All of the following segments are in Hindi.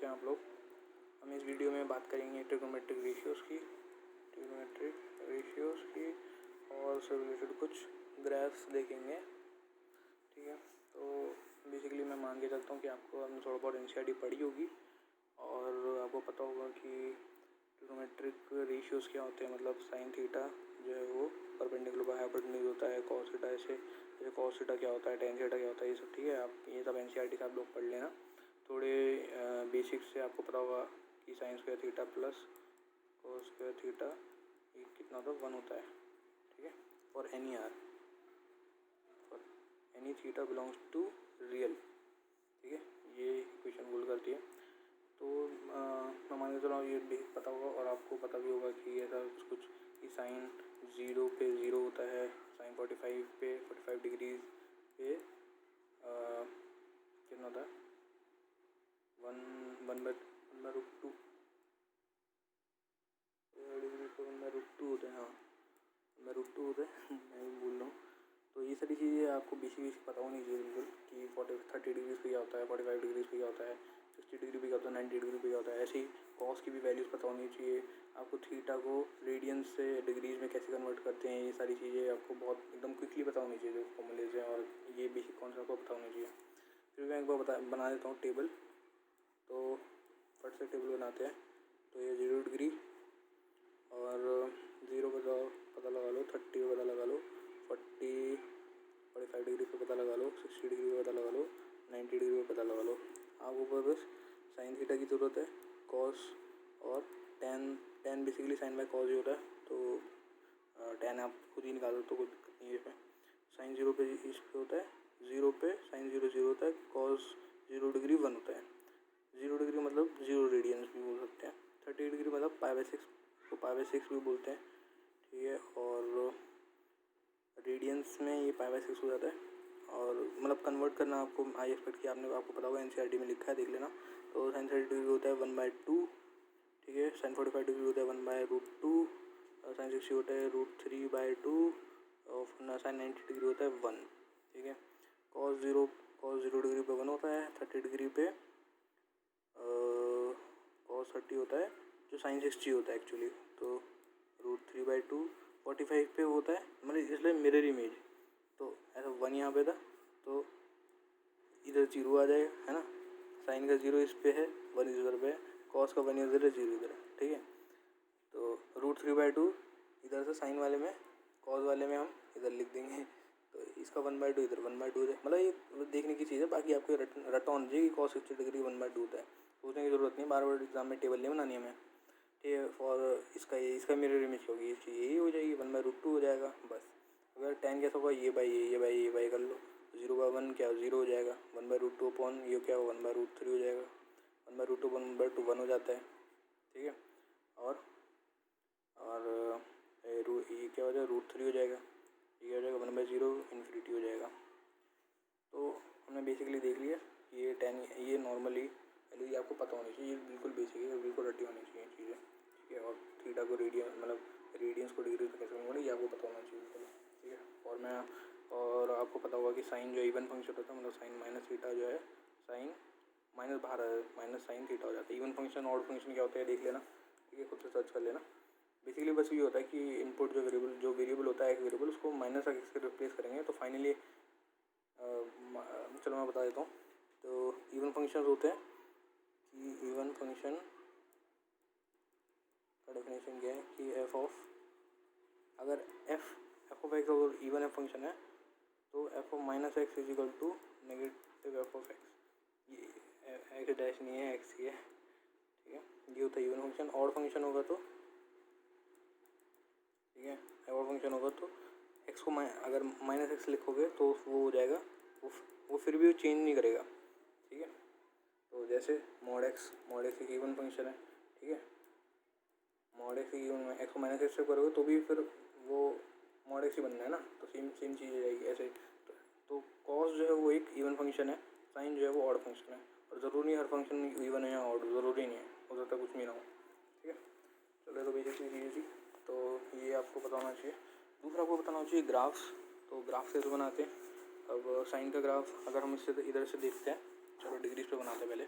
हैं आप लोग। हम इस वीडियो में बात करेंगे ट्रिग्नोमेट्रिक रेशियोज़ की और उससे रिलेटेड कुछ ग्राफ्स देखेंगे। ठीक है, तो बेसिकली मैं मान के चलता हूँ कि आपको हमने थोड़ा बहुत एनसीईआरटी पढ़ी होगी और आपको पता होगा कि ट्रिग्नोमेट्रिक रेशियोज़ क्या होते हैं। मतलब साइन थीटा जो है वो परपेंडिकुलर बाय हाइपोटेन्यूज होता है, कॉस थीटा जैसे कॉस थीटा क्या होता है, टेन थीटा क्या होता है, ये सब। ठीक है, आप ये सब एनसीईआरटी से आप लोग पढ़ लेना। थोड़े बेसिक्स से आपको पता होगा कि sine square theta plus cos square theta ये कितना होता है, 1 होता है। ठीक है, for any R, for any theta belongs to real. ठीक है, ये इक्वेशन बोल करती है। तो मैं मान के चला हूँ ये पता होगा और आपको पता भी होगा कि ऐसा कुछ कि साइन 0 पे 0 होता है, साइन 45 डिग्रीज पे कितना होता है, one by root two degree पे 1/√2 होता है। हाँ, 1/√2 होता है मैं भी भूल रहा हूँ। तो ये सारी चीज़ें आपको बेसिक पता होनी चाहिए बिल्कुल कि 30 डिग्रीज पे क्या होता है, 45 डिग्रीज पे क्या होता है, 60 डिग्री पे क्या होता है, 90 डिग्री पे क्या होता है। ऐसे ही कॉस की भी वैल्यूज़ पता होनी चाहिए आपको। थीटा को रेडियंस से डिग्रीज में कैसे कन्वर्ट करते हैं, ये सारी चीज़ें आपको बहुत एकदम क्विकली पता होनी चाहिए, जो फॉर्मूलेज हैं और ये बेसिक कॉन्सेप्ट आपको पता होनी चाहिए। फिर मैं एक बार बना देता हूँ टेबल। तो फट से टेबल बनाते हैं। तो ये 0 डिग्री और 0 का पता लगा लो, 30 का पता लगा लो, 45 डिग्री पे पता लगा लो, 60 डिग्री पे पता लगा लो, 90 डिग्री पे पता लगा लो। आपको बस साइन थीटा की ज़रूरत है, कॉस और tan basically sine by cos ही होता है। तो टेन आप खुद ही निकाल दो तो कोई दिक्कत नहीं है इसमें। साइन 0 पे इस पे होता है, 0 पे साइन 0 होता है, कॉस 0 डिग्री 1 होता है। 0 डिग्री मतलब 0 रेडियंस भी बोल सकते हैं। 30 डिग्री मतलब π/6 को π/6 भी बोलते हैं। ठीक है, और रेडियंस में ये π/6 हो जाता है। और मतलब कन्वर्ट करना आपको आई एक्सपेक्ट कि आपको पता होगा, एनसीईआरटी में लिखा है, देख लेना। तो साइन 30 डिग्री होता है 1/2। ठीक है, साइन 45 डिग्री होता है 1/√2, साइन 60 होता है √3/2 और साइन 90 डिग्री होता है 1। ठीक है, कॉस 0 डिग्री पे 1 होता है, 30 डिग्री पे कॉस 30 होता है जो साइन 60 होता है एक्चुअली। तो √3/2 45 पे होता है, मतलब इसलिए मिरर इमेज। तो ऐसा 1 यहाँ पे था तो इधर 0 आ जाएगा, है ना। साइन का 0 इस पे है, 1 इधर पे है, कॉस का 1 इधर है, 0 इधर है। ठीक है, तो √3/2 इधर से साइन वाले में, कॉस वाले में हम इधर लिख देंगे। तो इसका 1/2 इधर 1/2 है। मतलब ये देखने की चीज़ है, बाकी आपको रट ऑन चाहिए कि cos 60 डिग्री 1/2 होता है। सोचने की ज़रूरत नहीं, बार बार एग्जाम में टेबल नहीं बनानी हमें। ठीक है, और इसका मिरर इमेज होगी, इसकी यही हो जाएगी, 1/√2 हो जाएगा बस। अगर टेन कैसा होगा, ये बाई कर लो, 0/1 क्या 0 हो जाएगा, 1/√2 अपॉन ये क्या हो 1/√3 हो जाएगा, 1/√2 1/2 1 हो जाता है। ठीक है, और ये क्या हो जाएगा, √3 हो जाएगा, ये हो जाएगा 1/0 इन्फिनिटी हो जाएगा। तो हमने बेसिकली देख लिया ये 10, ये नॉर्मली वैल्यू आपको पता होनी चाहिए, ये बिल्कुल बेसिक है, बिल्कुल रटी होनी चाहिए चीज़ें। ठीक है, और थीटा को रेडियंस को डिग्री में कैसे कन्वर्ट, ये आपको पता होना चाहिए बिल्कुल। ठीक है, और आपको पता होगा कि साइन जो इवन फंक्शन होता है, मतलब साइन माइनस थीटा जो है, साइन माइनस बाहर है, माइनस साइन थीटा हो जाता है। इवन फंक्शन ऑड फंक्शन क्या होता है देख लेना। ठीक है, खुद से सर्च कर लेना। बेसिकली बस ये होता है कि इनपुट जो वेरिएबल होता है, एक वेरिएबल, उसको माइनस एक्स से रिप्लेस करेंगे तो फाइनली चलो मैं बता देता हूँ। तो इवन फंक्शन होते हैं कि इवन फंक्शन का डेफिनेशन क्या है कि अगर एफ ऑफ एक्स अगर इवन एफ फंक्शन है तो F of minus X is equal to negative F of X. ये एक्स डैश नहीं है, एक्स ही है। ठीक है, ये होता है इवन फंक्शन। ऑड फंक्शन होगा तो, ठीक है, ऑड फंक्शन होगा तो एक्स को अगर माइनस एक्स लिखोगे तो वो हो जाएगा, वो फिर भी वो चेंज नहीं करेगा। ठीक है, तो जैसे मॉड एक्स एक इवन फंक्शन है। ठीक है, मॉड एक्स इवन में एक्स को माइनस एक्स से करोगे तो भी फिर वो मॉड एक्स ही बनना है ना, तो सेम चीज़ हो जाएगी ऐसे। तो कॉस जो है वो एक इवन फंक्शन है, साइन जो है वो ऑड फंक्शन है। और ज़रूरी नहीं हर फंक्शन इवन है या ऑड, ज़रूरी नहीं है, हो सकता है कुछ भी ना हो। ठीक है, चलो तो बेसिकली चीज़ें थी, तो ये आपको पता होना चाहिए। दूसरा आपको बताना चाहिए ग्राफ्स। तो ग्राफ कैसे बनाते हैं। अब साइन का ग्राफ अगर हम इससे इधर से देखते हैं, चलो डिग्रीज पे बनाते हैं पहले।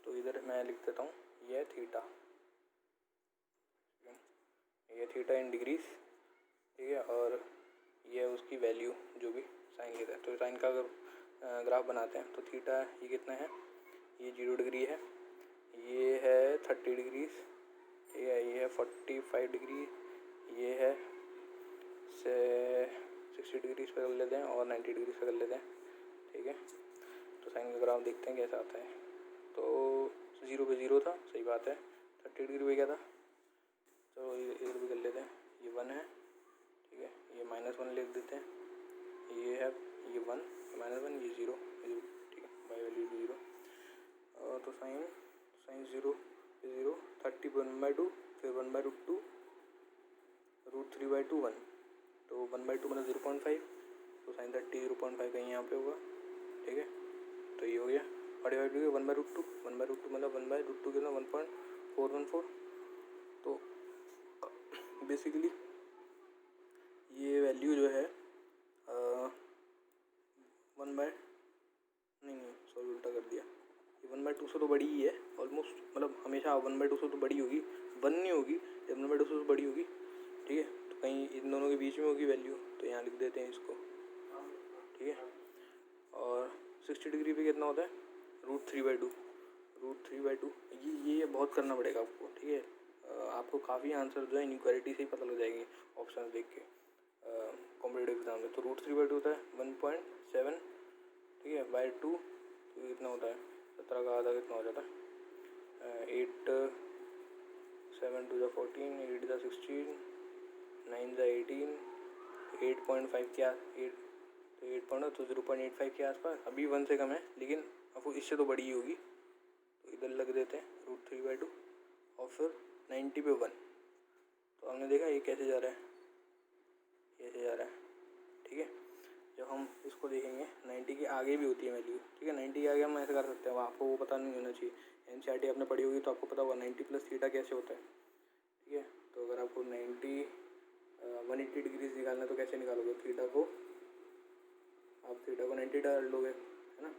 तो इधर मैं लिख देता हूँ, ये है थीटा, ये थीटा इन डिग्रीज, ठीक है, और ये है उसकी वैल्यू जो भी साइन लेता है। तो साइन का अगर ग्राफ बनाते हैं तो थीटा ये कितना है, ये 0 डिग्री है, ये है 30 डिग्रीज, ठीक है, ये है 45 डिग्री, ये है से 60 डिग्रीज पे कर लेते हैं और 90 डिग्रीज पे कर लेते हैं, ठीक है। तो साइन का ग्राफ देखते हैं कैसा आता है। तो 0 पे 0 था, सही बात है। 30 डिग्री पे क्या था, तो इधर भी कर लेते हैं, ये 1 है, ठीक है, ये -1 लिख देते हैं, ये है ये 1 -1, ये 0, ठीक है, बाई वैल्यू 0। तो साइन 0 पे 0, 30 पे 1/2, फिर 1/√2, √3/2 1, तो 1/2 मतलब 0.5, तो साइन 30 0.5 कहीं यहाँ पे होगा, ठीक है। तो ये हो गया, और डिवाइड हो गया 1/√2, 1/√2 मतलब 1/√2 कितना 1.414। तो बेसिकली ये वैल्यू जो है सॉरी उल्टा कर दिया, ये 1/2 से तो बड़ी ही है ऑलमोस्ट, मतलब हमेशा 1/2 से तो बड़ी होगी, 1 नहीं होगी, 1/2 से तो बड़ी होगी, ठीक है। तो कहीं इन दोनों के बीच में होगी वैल्यू, तो यहाँ लिख देते हैं इसको, ठीक है। और 60 डिग्री पे कितना होता है, √3/2, ये बहुत करना पड़ेगा आपको, ठीक है। आपको काफ़ी आंसर जो है इनइक्वालिटी से ही पता लग जाएंगे ऑप्शन देख के कॉम्पिटेटिव एग्जाम में। तो √3/2 होता है 1.7, ठीक है, बाई 2, तो कितना होता है 17 का आधा कितना हो जाता है 8, 7 2 14, 8 16, 9 18, 8.5 क्या 8, तो 8 तो 0.85 के आसपास, अभी 1 से कम है, लेकिन अब वो इससे तो बड़ी ही होगी, तो इधर लग देते हैं √3/2 और फिर 90 पे 1। तो हमने देखा ये कैसे जा रहा है, कैसे जा रहा है, ठीक है। जब हम इसको देखेंगे 90 के आगे भी होती है वैल्यू, ठीक है, 90 के आगे हम ऐसे कर सकते हैं, आपको वो पता नहीं होना चाहिए, एनसीईआरटी आपने पढ़ी होगी तो आपको पता होगा 90 + थीटा कैसे होता है, ठीक है। तो अगर आपको 180 डिग्रीज निकालना है तो कैसे निकालोगे, थीटा को 90 डाल लोगे, है ना,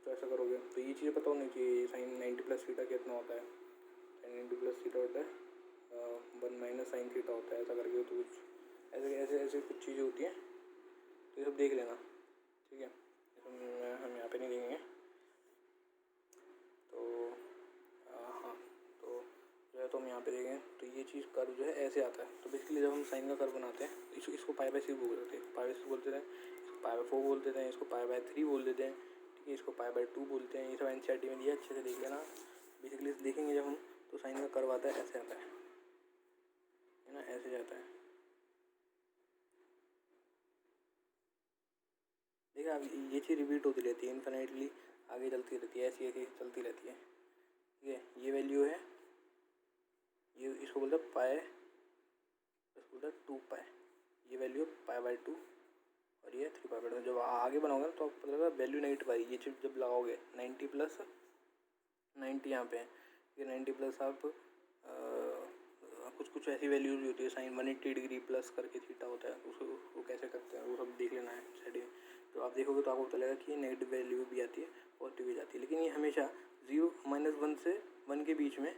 तो ऐसा करोगे। तो ये चीज़ें पता होनी चाहिए, साइन 90 + थीटा कितना होता है, साइन 90 + थीटा होता है 1 - साइन थीटा होता है, ऐसा करके तो कुछ ऐसे कुछ चीज़ें होती हैं, तो ये सब देख लेना, ठीक है। हम यहाँ पे नहीं देखेंगे। तो हाँ, तो जो है तो हम यहाँ पे देखें तो ये चीज़ कर्व जो है ऐसे आता है। तो बेसिकली जब हम साइन का कर्व बनाते हैं इसको π/6 बोल देते हैं, π/6 बोलते हैं, इसको π/4 बोल देते हैं, इसको π/3 बोल देते हैं, ठीक है, इसको π/2 बोलते हैं। ये सब एनसीईआरटी में दिया, अच्छे से देख लेना। बेसिकली देखेंगे जब हम तो साइन का कर्व आता है ऐसे आता है ना, ऐसे जाता है, देखा। अब ये चीज़ रिपीट होती रहती है, इन्फिनिटली आगे चलती रहती है, ऐसी ऐसी चलती रहती है, ठीक है। ये वैल्यू है, ये इसको बोलते हैं पाई, इसको बोलते हैं 2π, ये वैल्यू π/2 और ये 3π/2। जब आगे बनाओगे तो आपको पता लगेगा वैल्यू नेगेटिव आई, ये चीज़ जब लगाओगे 90 + 90 यहाँ पे है, ये 90 प्लस आप कुछ ऐसी वैल्यूज भी होती है, साइन 180 डिग्री प्लस करके थीटा होता है, उसको वो कैसे करते हैं वो सब देख लेना है स्टडी में। तो आप देखोगे तो आपको पता लगेगा कि नेगेटिव वैल्यू भी आती है, पॉजिटिव भी जाती है, लेकिन ये हमेशा 0 - 1 से 1 के बीच में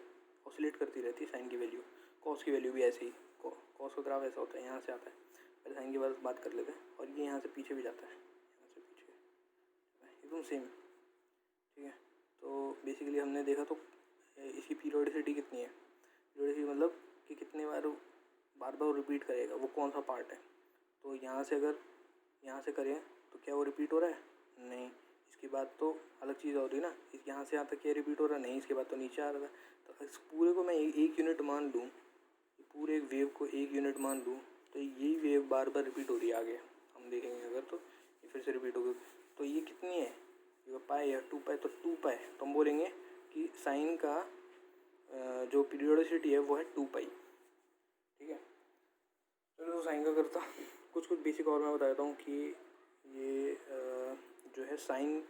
ऑसिलेट करती रहती है साइन की वैल्यू। कॉस की वैल्यू भी ऐसे ही, कॉस का ग्राफ ऐसा होता है, यहाँ से आता है, पहले साइन की बात कर लेते हैं, और ये यहाँ से पीछे भी जाता है, यहाँ से पीछे एकदम सेम, ठीक है। तो बेसिकली हमने देखा तो इसकी पीरियोडिसिटी कितनी है, पीरियोडिसिटी मतलब कि कितने बार रिपीट करेगा, वो कौन सा पार्ट है। तो यहाँ से अगर यहाँ से करें तो क्या वो रिपीट हो रहा है, नहीं, इसके बाद तो अलग चीज़ हो रही है ना, इस यहाँ से यहाँ तक क्या रिपीट हो रहा है, नहीं, इसके बाद तो नीचे आ रहा था। तो इस पूरे को मैं एक यूनिट मान लूँ, पूरे वेव को 1 यूनिट मान लूँ, तो यही वेव बार बार रिपीट हो रही है आगे, हम देखेंगे अगर तो ये फिर से रिपीट होगी। तो ये कितनी है, ये पाई है 2π, तो 2π तो हम बोलेंगे कि साइन का जो पीरियोडिसिटी है वो है 2π, ठीक है। चलो साइन का करता कुछ बेसिक और मैं बताता हूँ कि ये जो है साइन,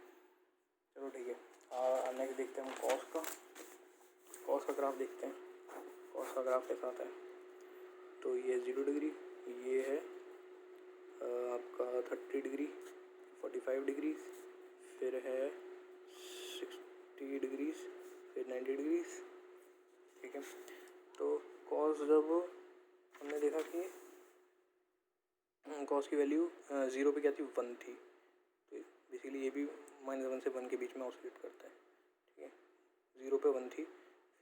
चलो ठीक है। नेक्स्ट देखते हैं हम कॉस का ग्राफ देखते हैं, कॉस का ग्राफ कैसा आता है। तो ये 0 डिग्री, ये है आपका 30 डिग्री, 45 डिग्री, फिर है 60 डिग्रीज, फिर 90 डिग्रीज। ठीक है, तो कॉस जब हमने देखा कि कॉस की वैल्यू 0 पे क्या थी, 1 थी, तो बेसिकली ये भी -1 से 1 के बीच में ऑसिलेट करता है। ठीक है, 0 पे 1 थी,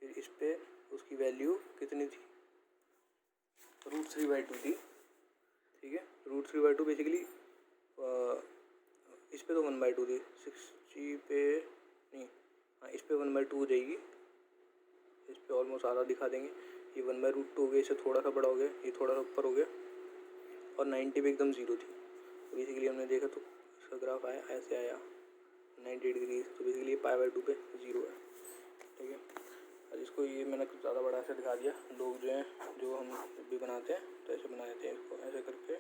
फिर इस पे उसकी वैल्यू कितनी थी, √3/2 थी। ठीक है, √3/2 बेसिकली इस पे तो 1/2 थी, 60 पे नहीं, हाँ इस पे 1/2 हो जाएगी, इस पे ऑलमोस्ट आधा दिखा देंगे। ये 1/√2 हो गया, इससे थोड़ा सा बड़ा हो गया, ये थोड़ा सा ऊपर हो गया, और 90 पे एकदम 0 थी। तो बेसिकली हमने देखा तो इसका ग्राफ आया, ऐसे आया 90 डिग्री, तो बेसिकली π/2 पे 0 है। ठीक है, और इसको ये मैंने कुछ ज़्यादा बड़ा से दिखा दिया। लोग जो हैं, जो हम भी बनाते हैं तो ऐसे बना देते हैं इसको, ऐसे करके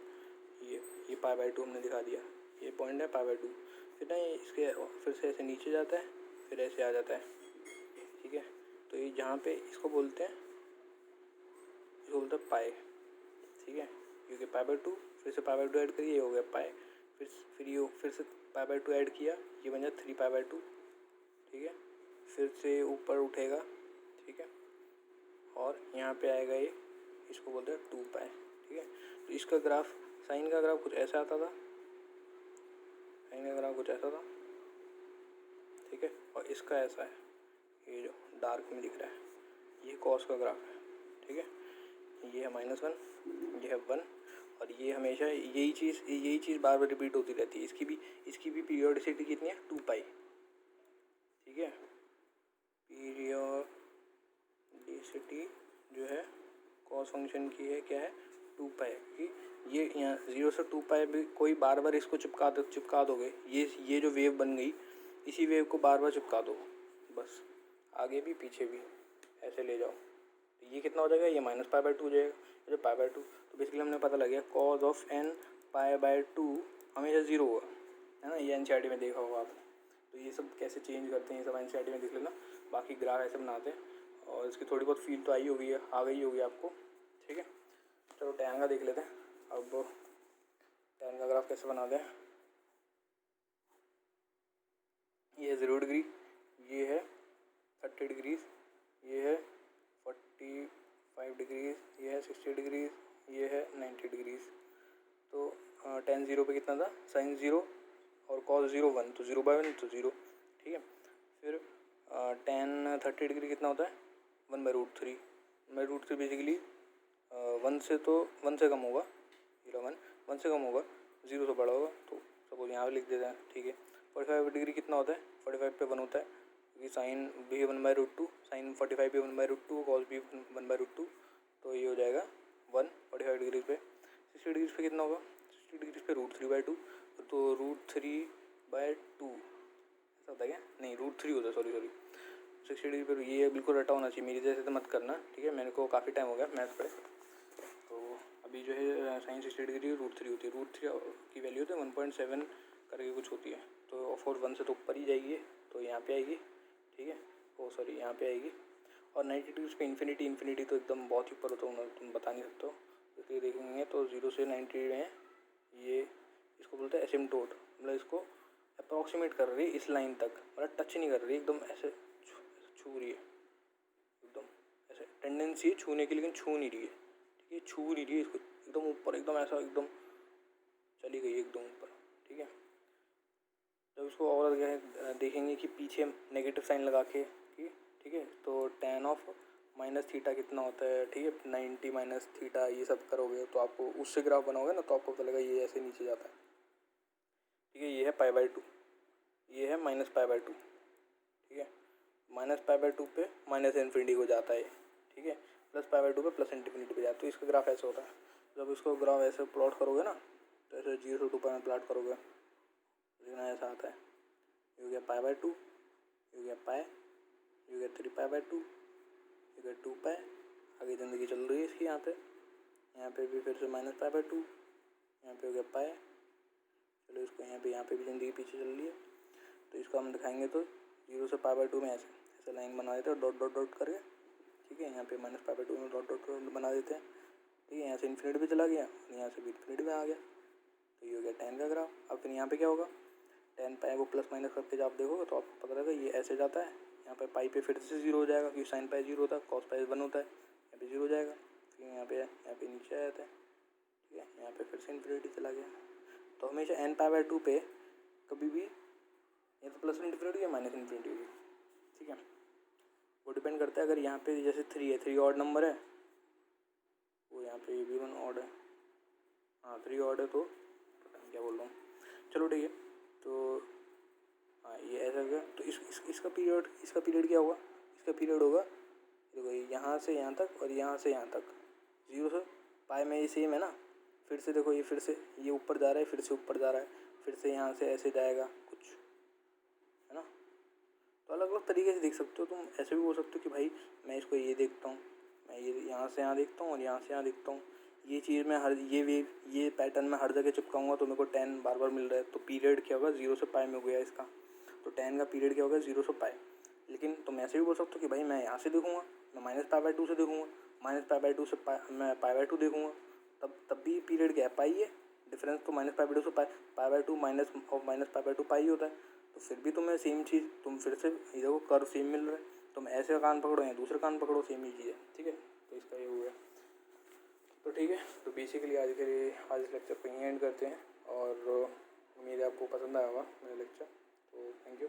ये π/2 हमने दिखा दिया, ये पॉइंट है π/2। फिर ना ये इसके फिर से ऐसे नीचे जाता है, फिर ऐसे आ जाता है। ठीक है, तो ये जहाँ पे इसको बोलते हैं पाई। ठीक है, क्योंकि π/2, फिर से π/2 ऐड करिए, ये हो गया पाई, फिर से π/2 ऐड किया, ये बन जाए 3π/2। ठीक है, फिर से ऊपर उठेगा। ठीक है, और यहाँ पे आएगा ये, इसको बोलते हैं 2π। ठीक है, तो इसका ग्राफ, साइन का ग्राफ कुछ ऐसा आता था, साइन का ग्राफ कुछ ऐसा था। ठीक है, और इसका ऐसा है, ये जो डार्क में दिख रहा है, ये कॉस का ग्राफ है। ठीक है, ये है -1, ये है 1, और ये हमेशा यही चीज़ बार बार रिपीट होती रहती है। इसकी भी पीरियोडिसिटी कितनी है, 2π। ठीक है, पीरियोडिसिटी जो है कॉस फंक्शन की है, क्या है, 2π। कि ये यहाँ 0 से 2π भी कोई बार बार इसको चिपका दोगे, ये जो वेव बन गई, इसी वेव को बार बार चिपका दो, बस आगे भी पीछे भी ऐसे ले जाओ, तो ये कितना हो जाएगा, ये -π/2 हो जाएगा, जो π/2। तो बेसिकली हमने पता लग गया cos ऑफ n π/2 हमेशा 0 होगा, है ना, ये एनसीईआरटी में देखा होगा आप। तो ये सब कैसे चेंज करते हैं, ये सब एनसीईआरटी में देख लेना। बाकी ग्राफ ऐसे बनाते हैं, और इसकी थोड़ी बहुत फील तो आ गई होगी आपको। ठीक है, चलो टैन का देख लेते हैं। अब टैन का ग्राफ कैसे बनाते हैं, ये है 0 डिग्री, ये है 30 डिग्रीज, ये है 45 डिग्रीज, ये है 60 डिग्रीज, ये है 90 डिग्रीज। तो tan 0 पे कितना था, sin 0 और cos 0 1, तो 0/1 तो 0। ठीक है, फिर tan 30 डिग्री कितना होता है, 1/√3। 1/√3 बेसिकली 1 से कम होगा, 1 से कम होगा, 0 से बड़ा होगा, तो सपोज यहाँ पे लिख देते हैं। ठीक है, 45 डिग्री कितना होता है, 45 पे 1 होता है, क्योंकि साइन भी 1/√2, साइन 45 पे 1/√2, कॉस भी 1/√2, तो ये हो जाएगा 1 45 डिग्री पे। 60 डिग्री पे कितना होगा, 60 डिग्री पे √3/2, तो √3/2 ऐसा होता है क्या, नहीं √3 होता है, सॉरी 60 डिग्री पे, ये बिल्कुल रटा होना चाहिए, मेरी जैसे तो मत करना। ठीक है, मेरे को काफ़ी टाइम हो गया मैथ्स पढ़े, तो अभी जो है साइन 60 डिग्री √3 होती है, √3 की वैल्यू तो 1.7 करके कुछ होती है, तो ऑफकोर्स 1 से तो ऊपर ही जाएगी, तो यहाँ पे आएगी। ठीक है, सॉरी यहाँ पे आएगी। और 90 डिग्री पे इन्फिनिटी तो एकदम बहुत ही ऊपर होता है, तुम बता नहीं सकते हो। इसलिए देखेंगे तो 0 से 90 में ये इसको बोलते हैं एसिम्प्टोट, मतलब इसको अप्रॉक्सीमेट कर रही है इस लाइन तक, मतलब टच नहीं कर रही, एकदम ऐसे छू रही है, एकदम ऐसे टेंडेंसी है छूने की, लेकिन छू नहीं रही है। ठीक है, छू नहीं रही है इसको, एकदम ऊपर, एकदम ऐसा, एकदम चली गई एकदम ऊपर। ठीक है, जब इसको और देखेंगे कि पीछे नेगेटिव साइन लगा के, ठीक है, तो tan ऑफ -θ कितना होता है। ठीक है, 90 -θ ये सब करोगे तो आपको उससे ग्राफ बनाओगे ना, तो आपको पता लगेगा ये ऐसे नीचे जाता है। ठीक है, ये है π/2, ये है -π/2। ठीक है, -π/2 पे -∞ को जाता है। ठीक है, +π/2 पे +∞ पे जाता है, तो इसका ग्राफ ऐसे होता है। जब इसको ग्राफ ऐसे प्लॉट करोगे ना, तो ऐसे 0 से 2π में प्लॉट करोगे, लेकिन ऐसा आता है, ये हो गया π/2, ये हो गया π, ये हो गया 3π/2, ये हो गया 2π। आगे ज़िंदगी चल रही है इसकी, यहाँ पे भी फिर से -π/2, यहाँ पे हो गया π। चलो इसको यहाँ पे भी ज़िंदगी पीछे चल रही है, तो इसको हम दिखाएंगे तो 0 से π/2 में ऐसे लाइन बना देते हैं, डॉट करके। ठीक है, यहाँ पे -π/2 में डॉट बना देते हैं। ठीक है, यहाँ से इन्फिनिटी पे चला गया, यहाँ से भी इन्फिनिटी में आ गया, तो ये हो गया tan का ग्राफ। अब फिर यहाँ पे क्या होगा, tan π को प्लस माइनस करके जब आप देखोगे तो आपको पता लगेगा ये ऐसे जाता है, यहाँ पे पाई पे फिर से 0 हो जाएगा क्योंकि साइन पाई 0 होता है, कॉस पाई 1 होता है, यहाँ पे 0 हो जाएगा। फिर यहाँ पे नीचे आ जाता है, ठीक है, यहाँ पे फिर से इन्फिनिटी चला गया। तो हमेशा n/2 पे कभी भी या तो प्लस इन्फिनिटी या माइनस इन्फिनिटी होगी, ठीक है। वो डिपेंड करता है, अगर यहाँ पे जैसे 3 है, 3 ऑड नंबर है, वो यहाँ पे भी 1 ऑड है, हाँ 3 ऑड है, तो पता नहीं क्या बोल रहा हूँ, चलो ठीक है। तो हाँ ये ऐसा गया। तो इसका पीरियड क्या होगा, इसका पीरियड होगा देखो यहाँ से यहाँ तक और यहाँ से यहाँ तक, 0 से पाई में ये सेम है ना। फिर से देखो ये फिर से ये ऊपर जा रहा है, फिर से ऊपर जा रहा है, फिर से यहाँ से ऐसे जाएगा कुछ, है ना। तो अलग अलग तरीके से देख सकते हो तुम। ऐसे भी बोल सकते हो कि भाई मैं इसको ये देखता हूँ, मैं ये यहाँ से यहाँ देखता हूँ और यहाँ से यहाँ देखता हूँ, ये चीज़ मैं हर ये पैटर्न में हर जगह चिपकाऊंगा तो मेरे को 10 बार बार मिल रहा है। तो पीरियड क्या होगा, 0 से पाई में हो गया इसका, तो 10 का पीरियड क्या होगा, 0 से पाई। लेकिन तुम ऐसे भी बोल सकते हो कि भाई मैं यहाँ से देखूँगा, मैं -π/2 से देखूँगा, -π/2 से मैं π/2 देखूँगा, तब भी पीरियड क्या है, पाई है। डिफरेंस तो -π/2 से π/2 -π/2 पाई होता है। तो फिर भी तुम्हें सेम चीज़, तुम फिर से ये देखो कर्व सेम मिल रहा है, तुम ऐसे कान पकड़ो या दूसरे कान पकड़ो, सेम ही चीज़ है, ठीक है। तो इसका ये हो गया। तो ठीक है, तो बेसिकली आज इस लेक्चर को यहीं एंड करते हैं, और उम्मीद है आपको पसंद आया होगा मेरा लेक्चर। तो थैंक यू।